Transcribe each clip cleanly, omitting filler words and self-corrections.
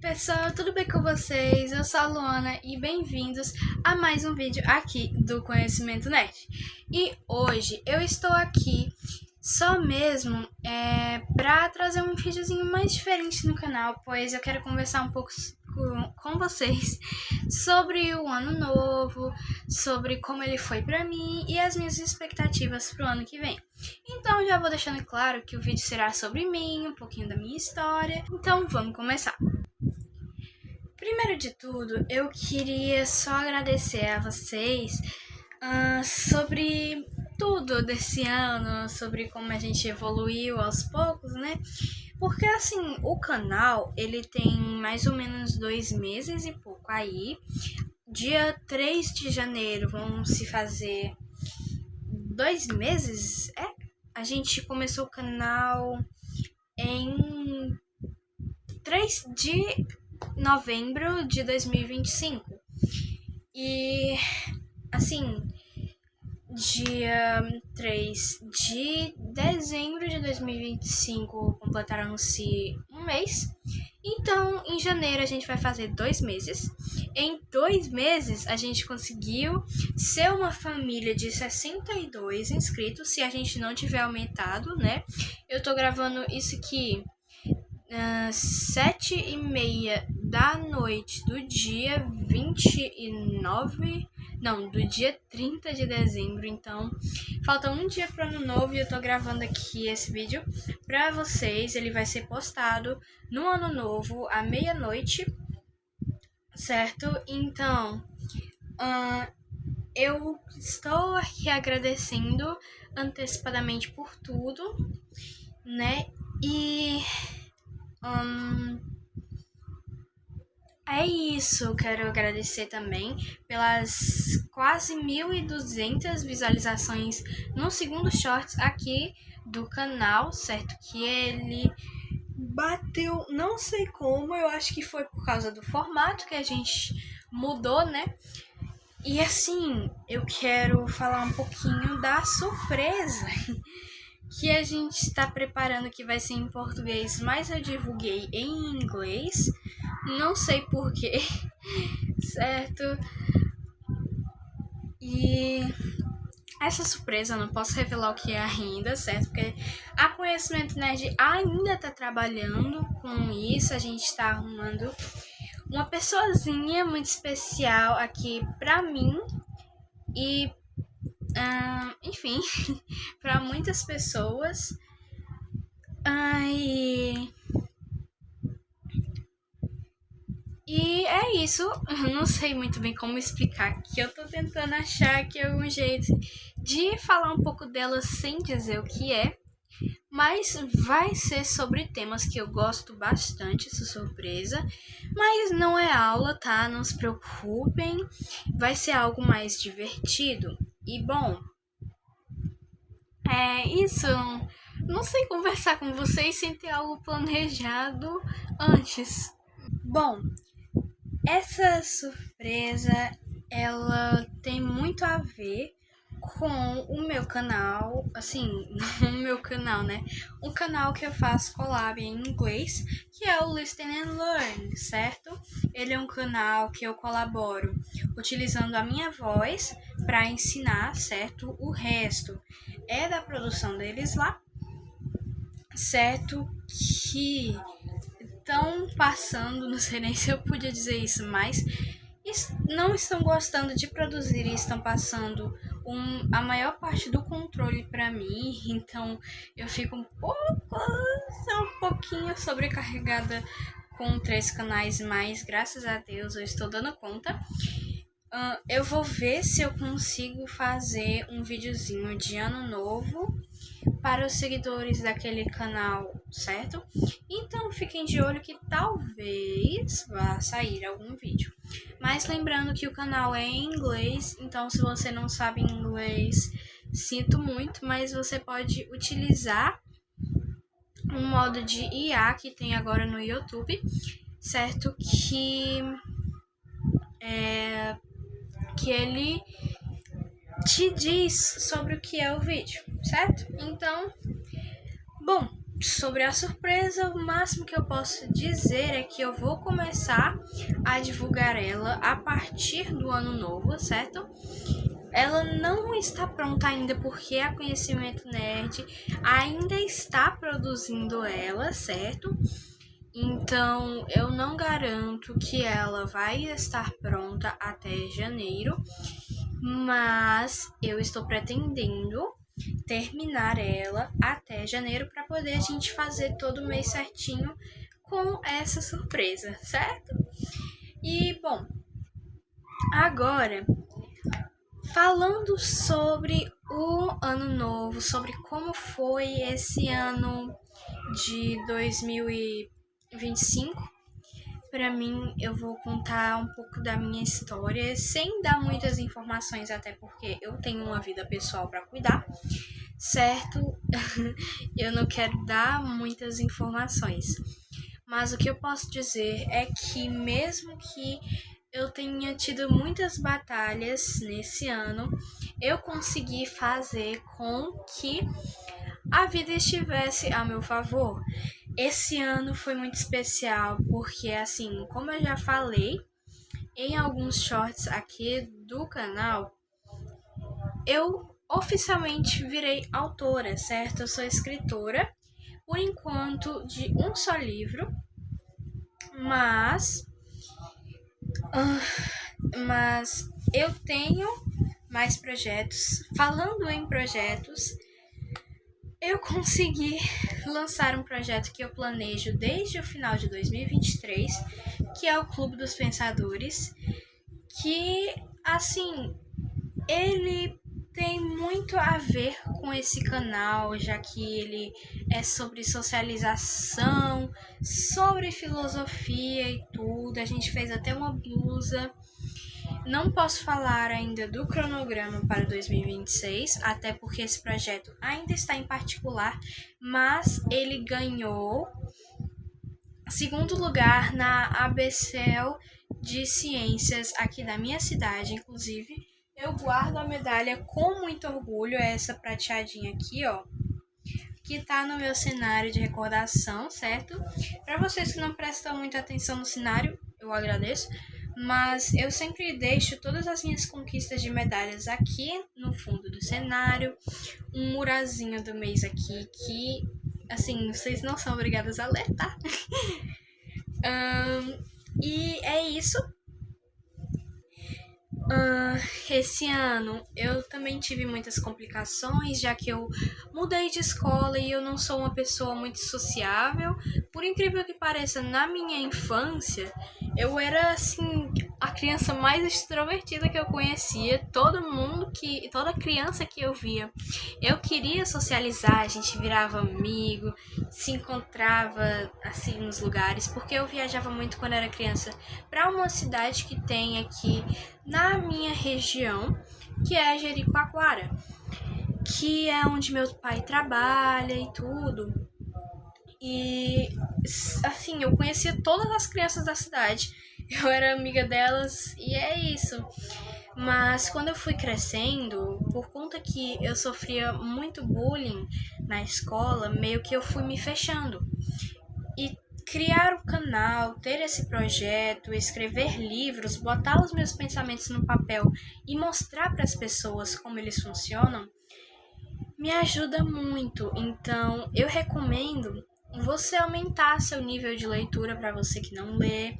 Pessoal, tudo bem com vocês? Eu sou a Luana e bem-vindos a mais um vídeo aqui do Conhecimento Nerd. E hoje eu estou aqui só mesmo para trazer um videozinho mais diferente no canal, pois eu quero conversar um pouco com vocês sobre o ano novo, sobre como ele foi para mim e as minhas expectativas para o ano que vem. Então já vou deixando claro que o vídeo será sobre mim, um pouquinho da minha história, então vamos começar. Primeiro de tudo, eu queria só agradecer a vocês sobre tudo desse ano, sobre como a gente evoluiu aos poucos, né? Porque assim, o canal, ele tem mais ou menos 2 meses e pouco aí. Dia 3 de janeiro vão se fazer 2 meses, A gente começou o canal em 3 de novembro de 2025. E assim, dia 3 de dezembro de 2025 completaram-se um mês. Então, em janeiro a gente vai fazer 2 meses. Em 2 meses a gente conseguiu ser uma família de 62 inscritos, se a gente não tiver aumentado, né? Eu tô gravando isso aqui 7h30 da noite do dia 29, não, do dia 30 de dezembro. Então, falta um dia para o ano novo e eu tô gravando aqui esse vídeo para vocês. Ele vai ser postado no ano novo, à meia-noite, certo? Então, eu estou aqui agradecendo antecipadamente por tudo, né? E é isso, quero agradecer também pelas quase 1.200 visualizações no segundo shorts aqui do canal, certo? Que ele bateu, não sei como, eu acho que foi por causa do formato que a gente mudou, né? E assim, eu quero falar um pouquinho da surpresa que a gente está preparando, que vai ser em português, mas eu divulguei em inglês, não sei porquê, certo? E essa surpresa eu não posso revelar o que é ainda, certo? Porque a Conhecimento Nerd ainda tá trabalhando com isso, a gente está arrumando uma pessoazinha muito especial aqui pra mim e, enfim, pra muitas pessoas. E é isso, eu não sei muito bem como explicar, que eu tô tentando achar aqui algum jeito de falar um pouco dela sem dizer o que é, mas vai ser sobre temas que eu gosto bastante, essa surpresa, mas não é aula, tá? Não se preocupem, vai ser algo mais divertido. E bom, é isso. Não sei conversar com vocês sem ter algo planejado antes. Bom, essa surpresa, ela tem muito a ver com o meu canal, assim, o meu canal, né? Um canal que eu faço collab em inglês, que é o Listen and Learn, certo? Ele é um canal que eu colaboro utilizando a minha voz para ensinar, certo? O resto é da produção deles lá, certo? Que estão passando, não sei nem se eu podia dizer isso, mas não estão gostando de produzir e estão passando a maior parte do controle para mim, então eu fico um pouquinho sobrecarregada com 3 canais, mas graças a Deus eu estou dando conta. Eu vou ver se eu consigo fazer um videozinho de ano novo para os seguidores daquele canal, certo? Então fiquem de olho que talvez vá sair algum vídeo. Mas lembrando que o canal é em inglês, então se você não sabe inglês, sinto muito, mas você pode utilizar um modo de IA que tem agora no YouTube, certo? Que ele te diz sobre o que é o vídeo, certo? Então, bom, sobre a surpresa, o máximo que eu posso dizer é que eu vou começar a divulgar ela a partir do ano novo, certo? Ela não está pronta ainda porque a Conhecimento Nerd ainda está produzindo ela, certo? Então eu não garanto que ela vai estar pronta até janeiro, mas eu estou pretendendo terminar ela até janeiro para poder a gente fazer todo mês certinho com essa surpresa, certo? E bom, agora falando sobre o ano novo, sobre como foi esse ano de 2025, para mim eu vou contar um pouco da minha história, sem dar muitas informações, até porque eu tenho uma vida pessoal para cuidar, certo? Eu não quero dar muitas informações. Mas o que eu posso dizer é que mesmo que eu tenha tido muitas batalhas nesse ano, eu consegui fazer com que a vida estivesse a meu favor. Esse ano foi muito especial porque, assim, como eu já falei em alguns shorts aqui do canal, eu oficialmente virei autora, certo? Eu sou escritora, por enquanto, de um só livro, mas eu tenho mais projetos. Falando em projetos, eu consegui lançar um projeto que eu planejo desde o final de 2023, que é o Clube dos Pensadores, que, assim, ele tem muito a ver com esse canal, já que ele é sobre socialização, sobre filosofia e tudo. A gente fez até uma blusa. Não posso falar ainda do cronograma para 2026, até porque esse projeto ainda está em particular, mas ele ganhou segundo lugar na ABCEL de Ciências aqui da minha cidade, inclusive. Eu guardo a medalha com muito orgulho, essa prateadinha aqui, ó, que tá no meu cenário de recordação, certo? Para vocês que não prestam muita atenção no cenário, eu agradeço, mas eu sempre deixo todas as minhas conquistas de medalhas aqui no fundo do cenário, um murazinho do mês aqui que, assim, vocês não são obrigadas a ler, tá? E é isso. Esse ano eu também tive muitas complicações, já que eu mudei de escola e eu não sou uma pessoa muito sociável. Por incrível que pareça, na minha infância, eu era assim a criança mais extrovertida que eu conhecia. Toda criança que eu via, eu queria socializar, a gente virava amigo, se encontrava assim nos lugares, porque eu viajava muito quando era criança para uma cidade que tem aqui na minha região, que é Jericoacoara, que é onde meu pai trabalha e tudo. E assim, eu conhecia todas as crianças da cidade, eu era amiga delas e é isso. Mas quando eu fui crescendo, por conta que eu sofria muito bullying na escola, meio que eu fui me fechando. E criar o canal, ter esse projeto, escrever livros, botar os meus pensamentos no papel e mostrar para as pessoas como eles funcionam, me ajuda muito. Então, eu recomendo você aumentar seu nível de leitura para você que não lê.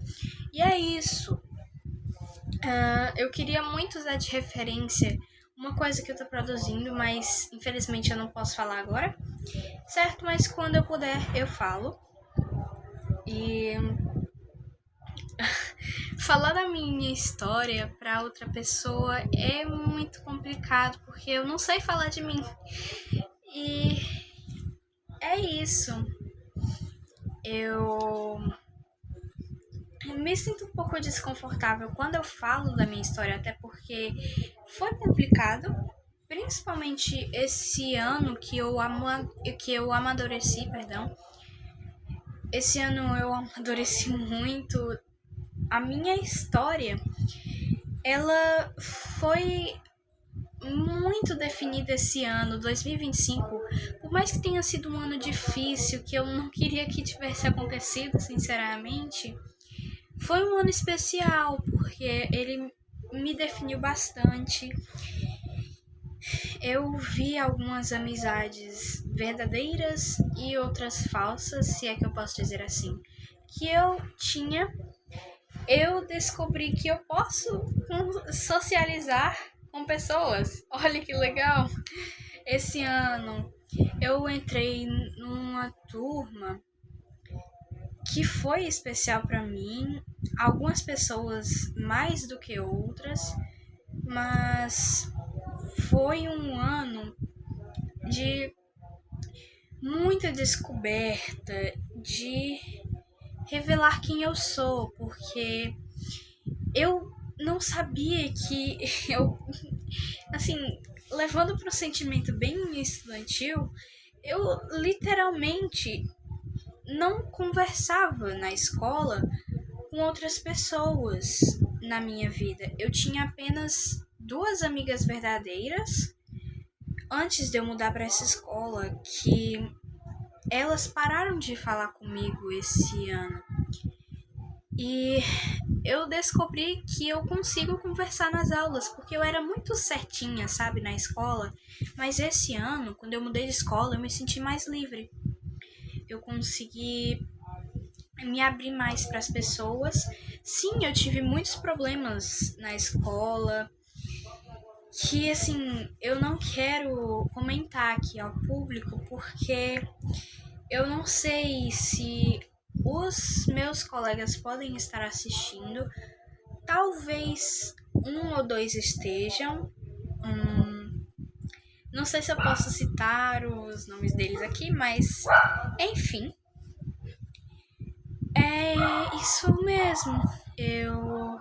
E é isso. Eu queria muito usar de referência uma coisa que eu tô produzindo, mas infelizmente eu não posso falar agora, certo? Mas quando eu puder, eu falo. E falar da minha história para outra pessoa é muito complicado, porque eu não sei falar de mim. E é isso. Eu me sinto um pouco desconfortável quando eu falo da minha história, até porque foi complicado, principalmente esse ano que eu amadureci, perdão. Esse ano eu amadureci muito. A minha história, ela foi muito definida esse ano, 2025. Por mais que tenha sido um ano difícil, que eu não queria que tivesse acontecido, sinceramente, foi um ano especial, porque ele me definiu bastante. Eu vi algumas amizades verdadeiras e outras falsas, se é que eu posso dizer assim, que eu tinha. Eu descobri que eu posso socializar com pessoas. Olha que legal! Esse ano eu entrei numa turma que foi especial para mim. Algumas pessoas mais do que outras, mas foi um ano de muita descoberta, de revelar quem eu sou, porque eu não sabia que eu, assim, levando para um sentimento bem estudantil, eu literalmente não conversava na escola com outras pessoas na minha vida. Eu tinha apenas duas amigas verdadeiras antes de eu mudar para essa escola, que elas pararam de falar comigo esse ano. E eu descobri que eu consigo conversar nas aulas, porque eu era muito certinha, sabe, na escola. Mas esse ano, quando eu mudei de escola, eu me senti mais livre. Eu consegui me abrir mais para as pessoas. Sim, eu tive muitos problemas na escola, que assim, eu não quero comentar aqui ao público, porque eu não sei se os meus colegas podem estar assistindo. Talvez um ou dois estejam. Não sei se eu posso citar os nomes deles aqui, mas enfim. É isso mesmo. Eu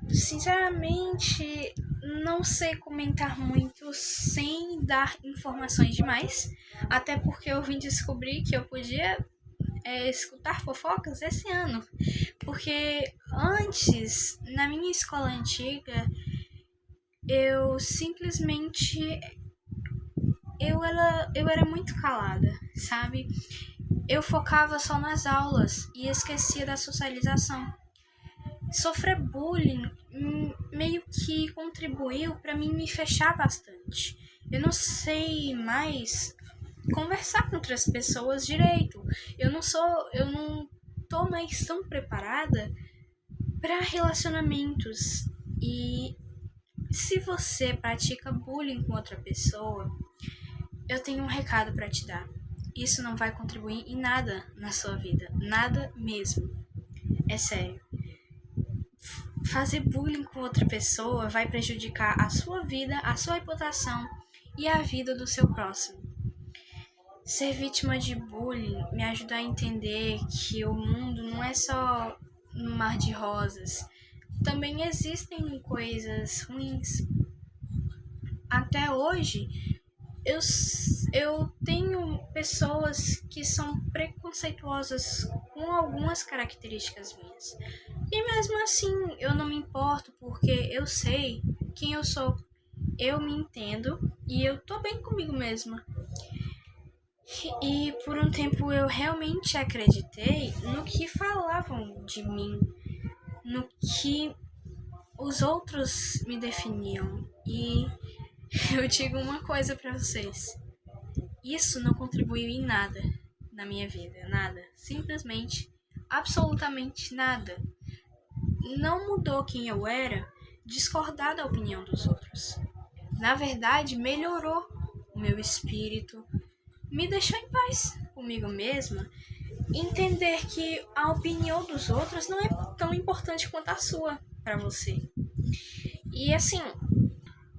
sinceramente não sei comentar muito sem dar informações demais. Até porque eu vim descobrir que eu podia escutar fofocas esse ano. Porque antes, na minha escola antiga, eu simplesmente eu era muito calada, sabe? Eu focava só nas aulas e esquecia da socialização. Sofrer bullying meio que contribuiu para mim me fechar bastante. Eu não sei mais conversar com outras pessoas direito. Eu não tô mais tão preparada para relacionamentos. E se você pratica bullying com outra pessoa, eu tenho um recado para te dar. Isso não vai contribuir em nada na sua vida, nada mesmo. É sério. Fazer bullying com outra pessoa vai prejudicar a sua vida, a sua reputação e a vida do seu próximo. Ser vítima de bullying me ajuda a entender que o mundo não é só um mar de rosas. Também existem coisas ruins. Até hoje, eu tenho pessoas que são preconceituosas com algumas características minhas. E mesmo assim, eu não me importo, porque eu sei quem eu sou. Eu me entendo e eu tô bem comigo mesma. E por um tempo eu realmente acreditei no que falavam de mim, no que os outros me definiam. E eu digo uma coisa pra vocês: isso não contribuiu em nada na minha vida, nada. Simplesmente, absolutamente nada. Não mudou quem eu era discordar da opinião dos outros. Na verdade, melhorou o meu espírito, me deixou em paz comigo mesma, entender que a opinião dos outros não é tão importante quanto a sua para você. E assim,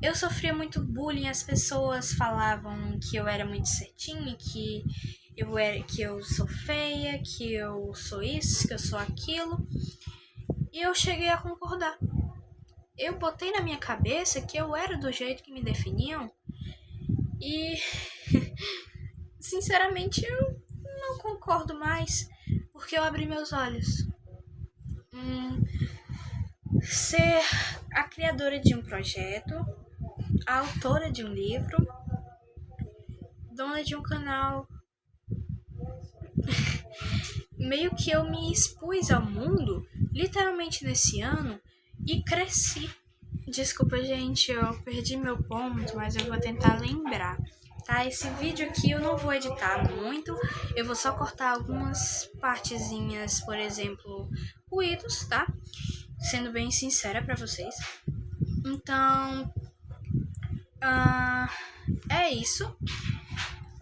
eu sofria muito bullying, as pessoas falavam que eu era muito certinha, que eu sou feia, que eu sou isso, que eu sou aquilo. E eu cheguei a concordar. Eu botei na minha cabeça que eu era do jeito que me definiam. E sinceramente eu não concordo mais, porque eu abri meus olhos. ser a criadora de um projeto, a autora de um livro, dona de um canal. Meio que eu me expus ao mundo, literalmente nesse ano, e cresci. Desculpa, gente, eu perdi meu ponto, mas eu vou tentar lembrar. Tá, esse vídeo aqui eu não vou editar muito, eu vou só cortar algumas partezinhas, por exemplo, ruídos, tá? Sendo bem sincera pra vocês. Então, é isso.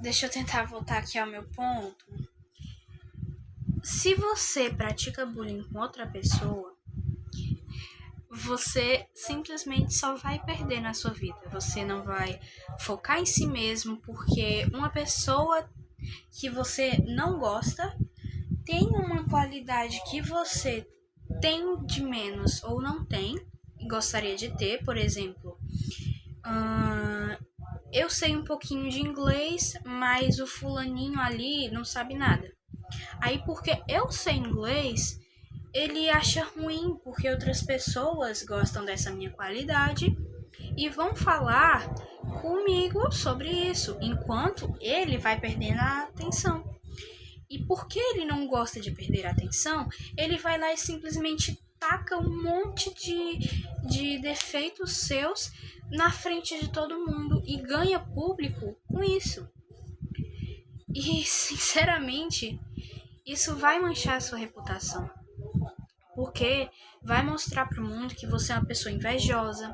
Deixa eu tentar voltar aqui ao meu ponto. Se você pratica bullying com outra pessoa, você simplesmente só vai perder na sua vida. Você não vai focar em si mesmo, porque uma pessoa que você não gosta tem uma qualidade que você tem de menos ou não tem e gostaria de ter. Por exemplo, eu sei um pouquinho de inglês, mas o fulaninho ali não sabe nada. Aí, porque eu sei inglês, ele acha ruim porque outras pessoas gostam dessa minha qualidade e vão falar comigo sobre isso, enquanto ele vai perdendo a atenção. E porque ele não gosta de perder a atenção, ele vai lá e simplesmente taca um monte de defeitos seus na frente de todo mundo e ganha público com isso. E, sinceramente, isso vai manchar a sua reputação. Porque vai mostrar para o mundo que você é uma pessoa invejosa,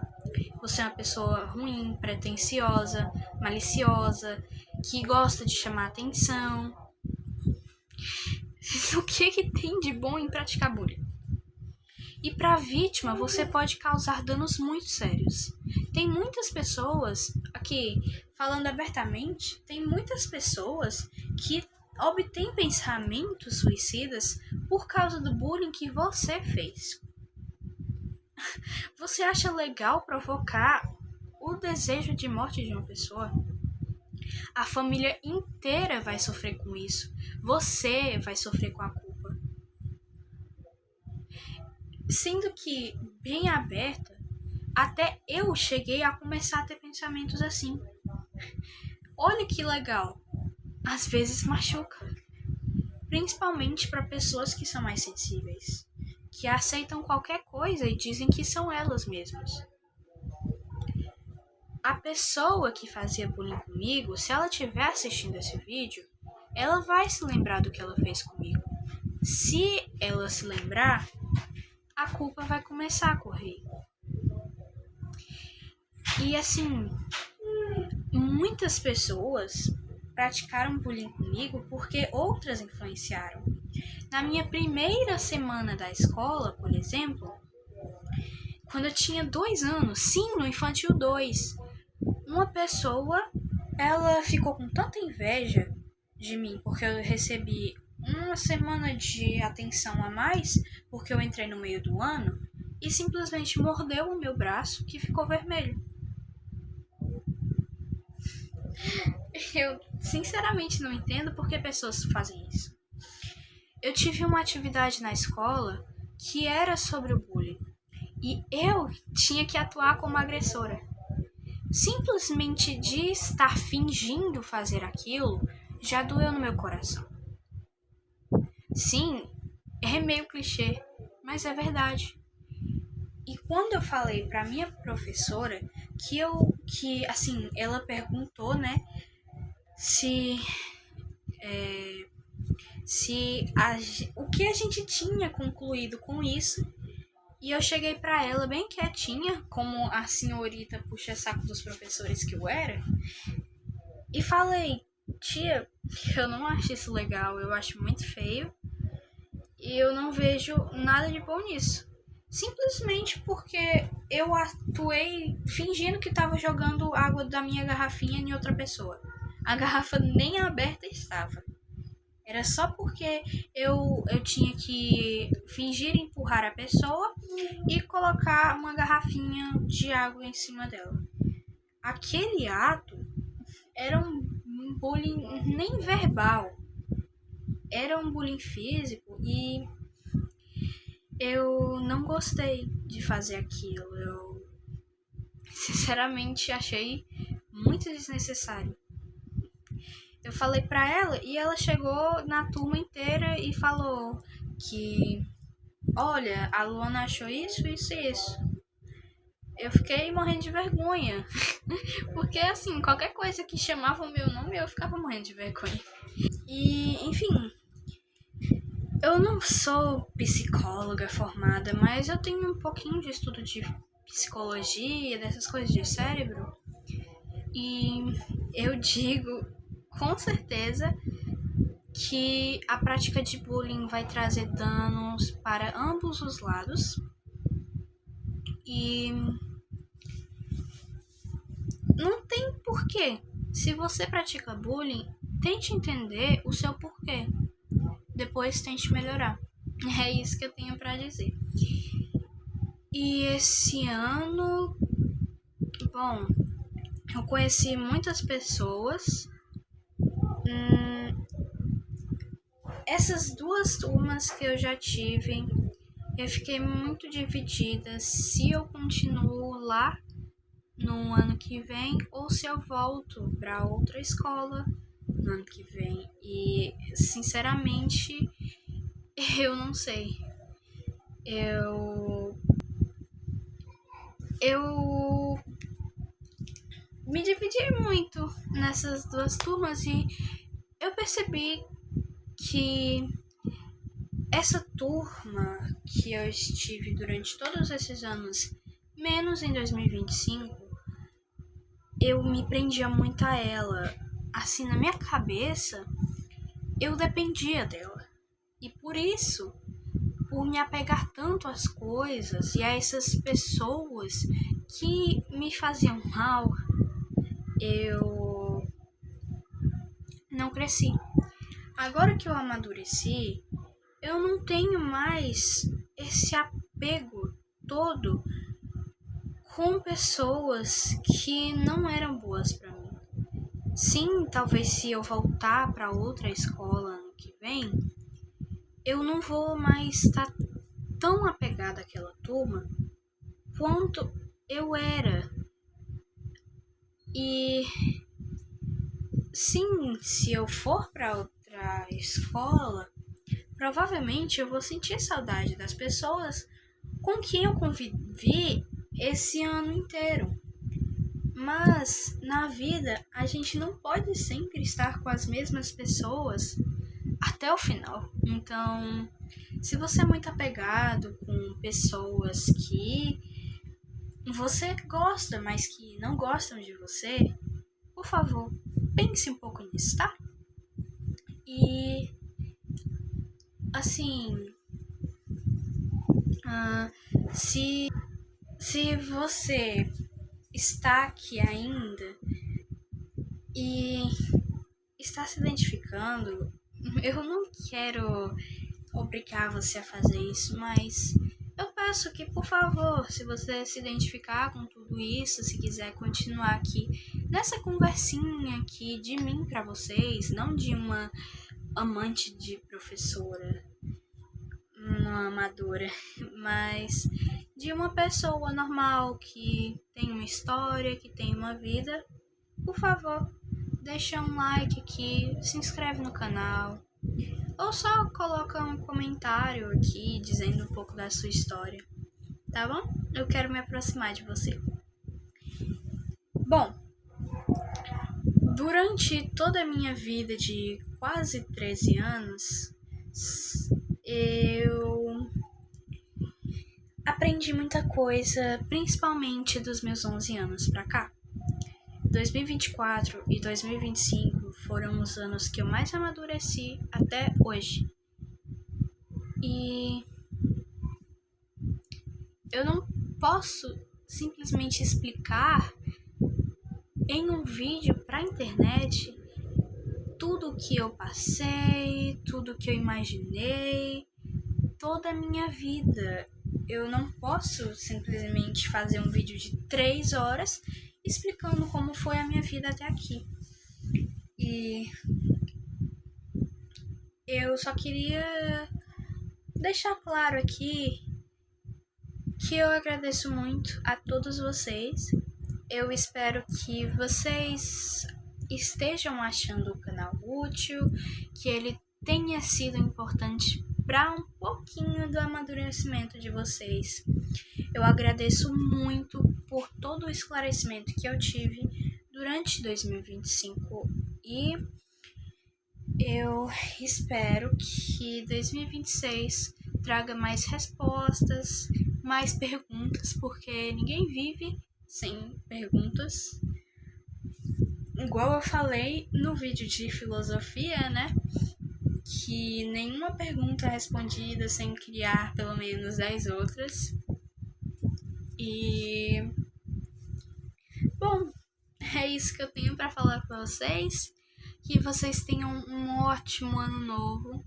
você é uma pessoa ruim, pretensiosa, maliciosa, que gosta de chamar atenção. O que tem de bom em praticar bullying? E para a vítima, você pode causar danos muito sérios. Tem muitas pessoas, aqui falando abertamente, tem muitas pessoas que obtêm pensamentos suicidas por causa do bullying que você fez. Você acha legal provocar o desejo de morte de uma pessoa? A família inteira vai sofrer com isso. Você vai sofrer com a culpa. Sendo que, bem aberta, até eu cheguei a começar a ter pensamentos assim. Olha que legal. Às vezes machuca. Principalmente para pessoas que são mais sensíveis, que aceitam qualquer coisa e dizem que são elas mesmas. A pessoa que fazia bullying comigo, se ela estiver assistindo esse vídeo, ela vai se lembrar do que ela fez comigo. Se ela se lembrar, a culpa vai começar a correr. E assim, muitas pessoas praticaram bullying comigo porque outras influenciaram. Na minha primeira semana da escola, por exemplo, quando eu tinha 2 anos, sim, no Infantil 2, uma pessoa, ela ficou com tanta inveja de mim, porque eu recebi uma semana de atenção a mais, porque eu entrei no meio do ano, e simplesmente mordeu o meu braço, que ficou vermelho. Eu sinceramente não entendo por que pessoas fazem isso. Eu tive uma atividade na escola que era sobre o bullying, e eu tinha que atuar como agressora. Simplesmente de estar fingindo fazer aquilo já doeu no meu coração. Sim, é meio clichê, mas é verdade. E quando eu falei pra minha professora que assim, ela perguntou, né, se o que a gente tinha concluído com isso, e eu cheguei pra ela bem quietinha, como a senhorita puxa-saco dos professores que eu era, e falei: tia, eu não acho isso legal, eu acho muito feio e eu não vejo nada de bom nisso. Simplesmente porque eu atuei fingindo que estava jogando água da minha garrafinha em outra pessoa. A garrafa nem aberta estava. Era só porque eu tinha que fingir empurrar a pessoa e colocar uma garrafinha de água em cima dela. Aquele ato era um bullying nem verbal, era um bullying físico, e eu não gostei de fazer aquilo. Eu sinceramente achei muito desnecessário. Eu falei pra ela e ela chegou na turma inteira e falou que, olha, a Luana achou isso, isso e isso. Eu fiquei morrendo de vergonha. Porque, assim, qualquer coisa que chamava o meu nome, eu ficava morrendo de vergonha. E, enfim, eu não sou psicóloga formada, mas eu tenho um pouquinho de estudo de psicologia, dessas coisas de cérebro. E eu digo com certeza que a prática de bullying vai trazer danos para ambos os lados. E não tem porquê. Se você pratica bullying, tente entender o seu porquê. Depois tente melhorar. É isso que eu tenho pra dizer. E esse ano, bom, eu conheci muitas pessoas. Essas duas turmas que eu já tive, eu fiquei muito dividida se eu continuo lá no ano que vem ou se eu volto para outra escola no ano que vem. E sinceramente, eu não sei. Eu me dividi muito nessas duas turmas e eu percebi que essa turma que eu estive durante todos esses anos, menos em 2025, eu me prendia muito a ela. Assim, na minha cabeça, eu dependia dela. E por isso, por me apegar tanto às coisas e a essas pessoas que me faziam mal, eu não cresci. Agora que eu amadureci, eu não tenho mais esse apego todo com pessoas que não eram boas para mim. Sim, talvez se eu voltar para outra escola ano que vem, eu não vou mais estar tão apegada àquela turma quanto eu era. E sim, se eu for para outra escola, provavelmente eu vou sentir saudade das pessoas com quem eu convivi esse ano inteiro. Mas na vida a gente não pode sempre estar com as mesmas pessoas até o final. Então, se você é muito apegado com pessoas que você gosta, mas que não gostam de você, por favor, pense um pouco nisso, tá? E assim, se você está aqui ainda e está se identificando, eu não quero obrigar você a fazer isso, mas eu peço que, por favor, se você se identificar com tudo isso, se quiser continuar aqui nessa conversinha aqui de mim para vocês, não de uma amante de professora, uma amadora, mas de uma pessoa normal que tem uma história, que tem uma vida, por favor, deixa um like aqui, se inscreve no canal, ou só coloca um comentário aqui dizendo um pouco da sua história, tá bom? Eu quero me aproximar de você. Bom, durante toda a minha vida de quase 13 anos, eu aprendi muita coisa, principalmente dos meus 11 anos pra cá. 2024 e 2025 foram os anos que eu mais amadureci até hoje. E eu não posso simplesmente explicar em um vídeo pra internet tudo o que eu passei, tudo o que eu imaginei, toda a minha vida. Eu não posso simplesmente fazer um vídeo de 3 horas explicando como foi a minha vida até aqui. E eu só queria deixar claro aqui que eu agradeço muito a todos vocês. Eu espero que vocês estejam achando o canal útil, que ele tenha sido importante para um pouquinho do amadurecimento de vocês. Eu agradeço muito por todo o esclarecimento que eu tive durante 2025 e eu espero que 2026 traga mais respostas, mais perguntas, porque ninguém vive sem perguntas. Igual eu falei no vídeo de filosofia, né? Que nenhuma pergunta é respondida sem criar pelo menos 10 outras. E bom, é isso que eu tenho para falar com vocês. Que vocês tenham um ótimo ano novo.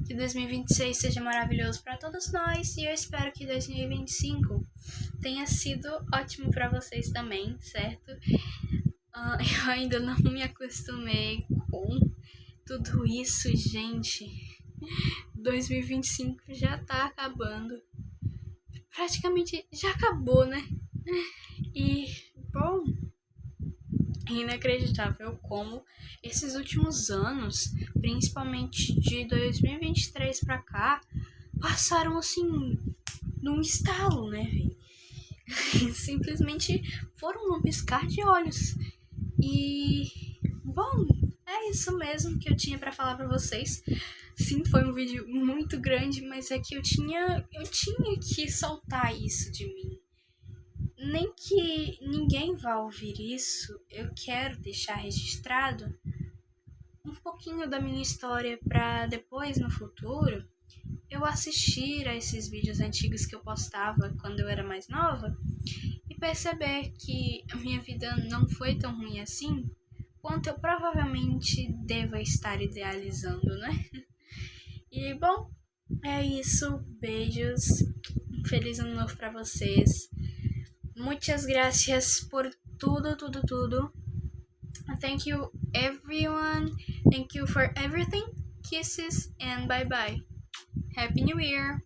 Que 2026 seja maravilhoso para todos nós. E eu espero que 2025 tenha sido ótimo para vocês também, certo? Eu ainda não me acostumei com tudo isso, gente. 2025 já tá acabando. Praticamente já acabou, né? E, bom, é inacreditável como esses últimos anos, principalmente de 2023 pra cá, passaram assim, num estalo, né, velho? Simplesmente foram num piscar de olhos. E, bom, é isso mesmo que eu tinha pra falar pra vocês. Sim, foi um vídeo muito grande, mas é que eu tinha que soltar isso de mim. Nem que ninguém vá ouvir isso, eu quero deixar registrado um pouquinho da minha história para depois, no futuro, eu assistir a esses vídeos antigos que eu postava quando eu era mais nova e perceber que a minha vida não foi tão ruim assim quanto eu provavelmente deva estar idealizando, né? E, bom, é isso. Beijos. Um feliz ano novo para vocês. Muchas gracias por tudo. Thank you, everyone. Thank you for everything. Kisses and bye-bye. Happy New Year.